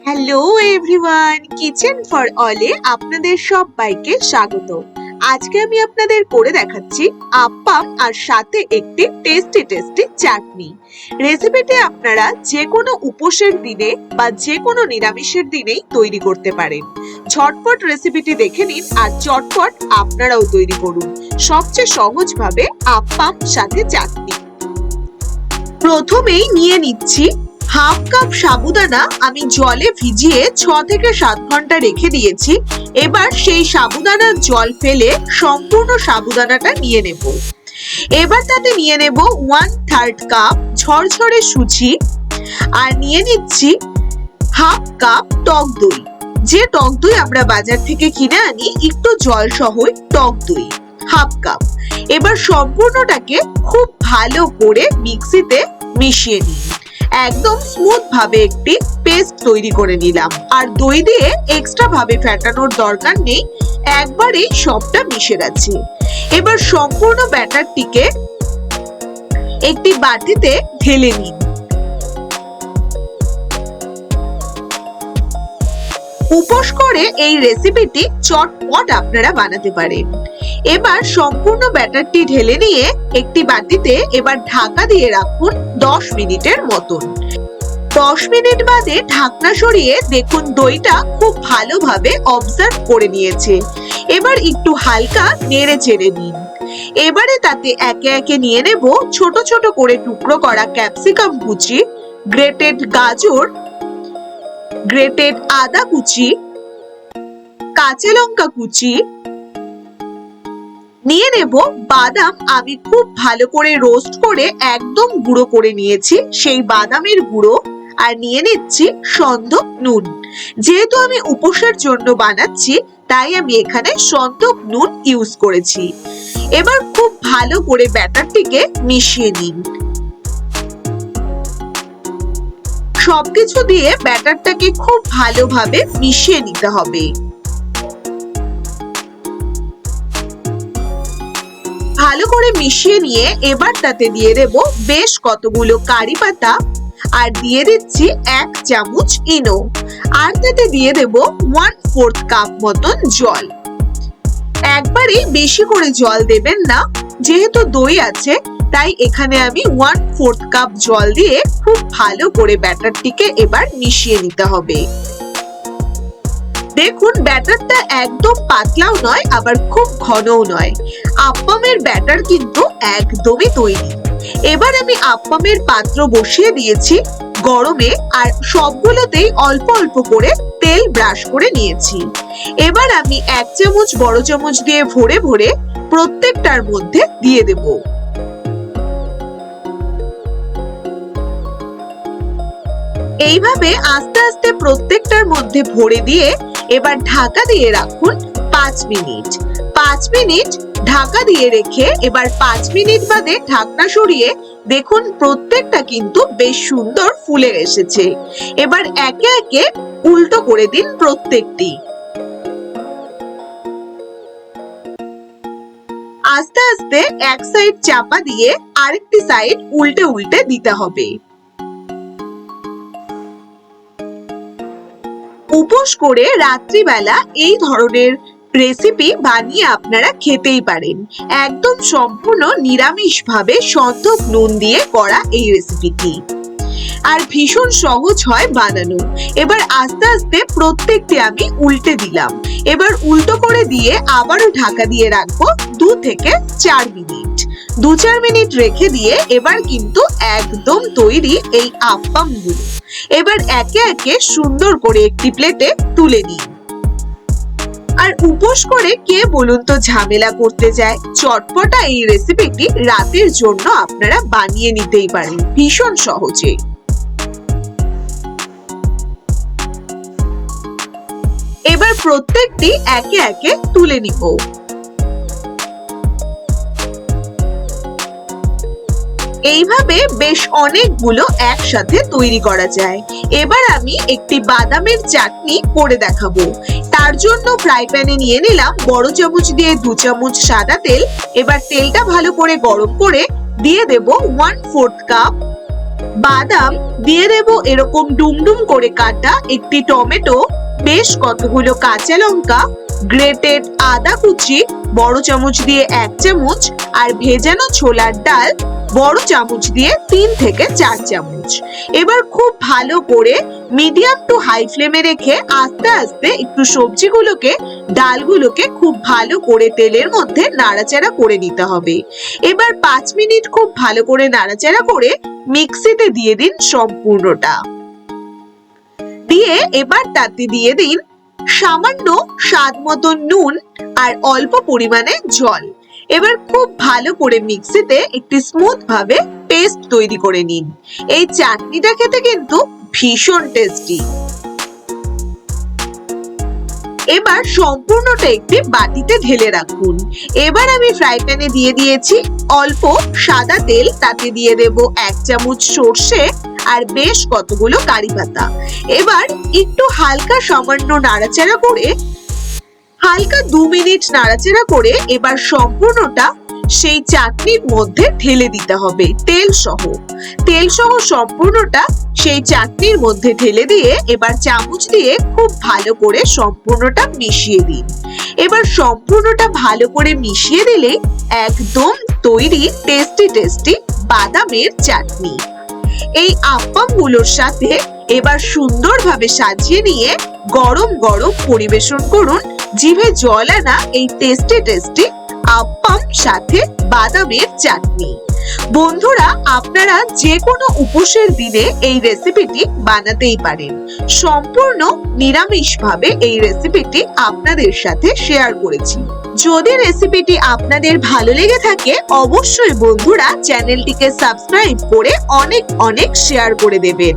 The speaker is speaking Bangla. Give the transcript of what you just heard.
হ্যালো এভরিওয়ান, কিচেন ফর অলে আপনাদের সবাইকে স্বাগত। আজকে আমি আপনাদের করে দেখাচ্ছি আপ্পাম আর সাথে একটি টেস্টি চাটনি। রেসিপিটি আপনারা যে কোনো উপোসের দিনে বা যে কোনো নিরামিষের দিনেই তৈরি করতে পারেন। ঝটপট রেসিপিটি দেখে নিন আর চটপট আপনারাও তৈরি করুন সবচেয়ে সহজভাবে আপ্পাম সাথে চাটনি। প্রথমেই নিয়ে নিচ্ছি হাফ কাপ সাবুদানা। আমি জলে ভিজিয়ে 6 থেকে 7 ঘন্টা রেখে দিয়েছি। এবার সেই সাবুদানার জল ফেলে সম্পূর্ণ সাবুদানাটা নিয়ে নেব। এবার তাতে নিয়ে নেব 1/3 কাপ ঝরঝরে সুজি আর নিয়ে নিচ্ছি হাফ কাপ টক দই। যে টক দই আমরা বাজার থেকে কিনে আনি, একটু জল সহ টক দই হাফ কাপ। এবার সম্পূর্ণটাকে খুব ভালো করে মিক্সিতে মিশিয়ে নিন। একদম স্মুথ ভাবে একটি পেস্ট তৈরি করে নিলাম। আর দই দিয়ে এক্সট্রা ভাবে ফেটানোর দরকার নেই, একবারেই সবটা মিশে গেছে। এবার সম্পূর্ণ ব্যাটারটিকে একটি বাটিতে ঢেলে নিন। উপোস করে এই রেসিপিটি চটপট আপনারা বানাতে পারেন। এবার সম্পূর্ণ ব্যাটারটি ঢেলে নিয়ে একটি বাটিতে এবার ঢাকা দিয়ে রাখুন 10 মিনিটের মতন। 10 মিনিট বাদে ঢাকনা সরিয়ে দেখুন দইটা খুব ভালোভাবে অবজার্ভ করে নিয়েছে। এবার একটু হালকা নেড়ে চেড়ে নিন। এবারে তাতে একে একে নিয়ে নেব ছোট ছোট করে টুকরো করা ক্যাপসিকাম কুচি, গ্রেটেড গাজর, গ্রেটেড আদা কুচি, কাঁচা লঙ্কা কুচি, নিয়ে নেব বাদাম। আমি খুব ভালো করে রোস্ট করে একদম গুঁড়ো করে নিয়েছি সেই বাদামের গুঁড়ো। আর নিয়ে নিচ্ছি সন্দক নুন। যেহেতু আমি উপোসের জন্য বানাচ্ছি তাই আমি এখানে সন্দক নুন ইউজ করেছি। এবার খুব ভালো করে ব্যাটারটিকে মিশিয়ে নিন। সবকিছু দিয়ে ব্যাটারটাকে খুব ভালোভাবে মিশিয়ে নিতে হবে। ভালো করে মিশিয়ে নিয়ে এবার তাতে দিয়ে দেব বেশ কতগুলো কারি পাতা আর দিয়ে দিচ্ছি 1 চামচ ইনো। আর তাতে দিয়ে দেব 1/4 কাপ মতন জল। একবারে বেশি করে জল দেবেন না, যেহেতু দই আছে তাই এখানে আমি 1/4 কাপ জল দিয়ে খুব ভালো করে ব্যাটারটিকে এবার মিশিয়ে নিতে হবে। দেখুন ব্যাটারটা একদম পাতলাও নয় আবার খুব ঘনও নয়। আপ্পামের ব্যাটার কিন্তু একদমই তৈরি। এবার আমি আপ্পামের পাত্র বসিয়ে দিয়েছি গরমে আর সবগুলোতেই অল্প অল্প করে তেল ব্রাশ করে নিয়েছি। এবার আমি 1 চামচ বড় চামচ দিয়ে ভরে ভরে প্রত্যেকটার মধ্যে দিয়ে দেব। এইভাবে আস্তে আস্তে প্রত্যেকটার মধ্যে ভরে দিয়ে এবার ঢাকা দিয়ে রাখুন 5 মিনিট। 5 মিনিট ঢাকা দিয়ে রেখে এবার 5 মিনিট বাদে ঢাকনা সরিয়ে দেখুন প্রত্যেকটা কিন্তু বেশ সুন্দর ফুলে এসেছে। এবার একে একে উল্টো করে দিন প্রত্যেকটি। আস্তে আস্তে এক সাইড চাপা দিয়ে আরেকটি সাইড উল্টে উল্টে দিতে হবে। উপোস করে রাত্রিবেলা এই ধরনের রেসিপি বানিয়ে আপনারা খেতেই পারেন। একদম সম্পূর্ণ নিরামিষ ভাবে সন্দক নুন দিয়ে করা এই রেসিপিটি আর ভীষণ সহজ হয় বানানো। এবার আস্তে আস্তে প্রত্যেকটি আমি উল্টে দিলাম। এবার উল্টো করে দিয়ে আবারও ঢাকা দিয়ে রাখবো 2 থেকে 4 মিনিট। 2-4 মিনিট রেখে দিয়ে এবার কিন্তু একদম তৈরি এই আপ্পামগুলো। এবার একে একে সুন্দর করে একটি প্লেটে তুলে নিন। আর উপোস করে কে বলুন তো ঝামেলা করতে যায়? চটপটা এই রেসিপিটি রাতের জন্য আপনারা বানিয়ে নিতেই পারেন ভীষণ সহজে। এবার প্রত্যেকটি একে একে তুলে নিব। এইভাবে বেশ অনেকগুলো একসাথে তৈরি করা যায়। এবার আমি একটি বাদামের চাটনি করে দেখাবো। তার জন্য ফ্রাই প্যানে নিয়ে নিলাম বড় চামচ দিয়ে 2 চামচ সাদা তেল। এবার তেলটা ভালো করে গরম করে দিয়ে দেব 1/4 কাপ বাদাম দিয়ে দেব, এরকম ডুমডুম করে কাটা একটি টমেটো, বেশ কতগুলো কাঁচা লঙ্কা, গ্রেটেড আদা কুচি বড় চামচ দিয়ে 1 চামচ, আর ভেজানো ছোলার ডাল বড় চামচ দিয়ে 3 থেকে 4 চামচ। এবার খুব ভালো করে মিডিয়াম টু হাই ফ্লেমে রেখে আস্তে আস্তে একটু সবজিগুলোকে, ডালগুলোকে খুব ভালো করে তেলের মধ্যে নাড়াচাড়া করে নিতে হবে। এবার 5 মিনিট খুব ভালো করে নাড়াচাড়া করে মিক্সিতে দিয়ে দিন সম্পূর্ণটা। দিয়ে এবার তাতে দিয়ে দিন সামান্য স্বাদ মতো নুন আর অল্প পরিমাণে জল। এবার খুব ভালো করে মিক্সিতে একটি স্মুথ ভাবে পেস্ট তৈরি করে নিন। এই চাটনিটা খেতে কিন্তু ভীষণ টেস্টি। এবার সম্পূর্ণটা একটি বাটিতে ঢেলে রাখুন। এবার আমি ফ্রাই প্যানে দিয়ে দিয়েছি অল্প সাদা তেল, তাতে দিয়ে দেব 1 চামচ সর্ষে আর বেশ কতগুলো কারি পাতা। এবার একটু হালকা সামান্য নাড়াচাড়া করে, হালকা 2 মিনিট নাড়াচাড়া করে এবার সম্পূর্ণটা সেই চাটনির মধ্যে ঢেলে দিতে হবে তেল সহ সম্পূর্ণটা সেই চাটনির মধ্যে ঢেলে দিয়ে এবার চামচ দিয়ে খুব ভালো করে সম্পূর্ণটা মিশিয়ে দিন। এবার সম্পূর্ণটা ভালো করে মিশিয়ে দিলে একদম তৈরি টেস্টি বাদামের চাটনি। এই আপ্পামগুলোর সাথে এবার সুন্দরভাবে সাজিয়ে নিয়ে গরম গরম পরিবেশন করুন জিভে জল আনা এই টেস্টি আপ্পাম সাথে বাদামের চাটনি। বন্ধুরা, আপনারা যে কোনো উপোসের দিনে এই রেসিপিটি বানাতেই পারেন। সম্পূর্ণ নিরামিষভাবে এই রেসিপিটি আপনাদের সাথে শেয়ার করেছি। যদি রেসিপিটি আপনাদের ভালো লেগে থাকে অবশ্যই বন্ধুরা চ্যানেলটিকে সাবস্ক্রাইব করে অনেক শেয়ার করে দেবেন।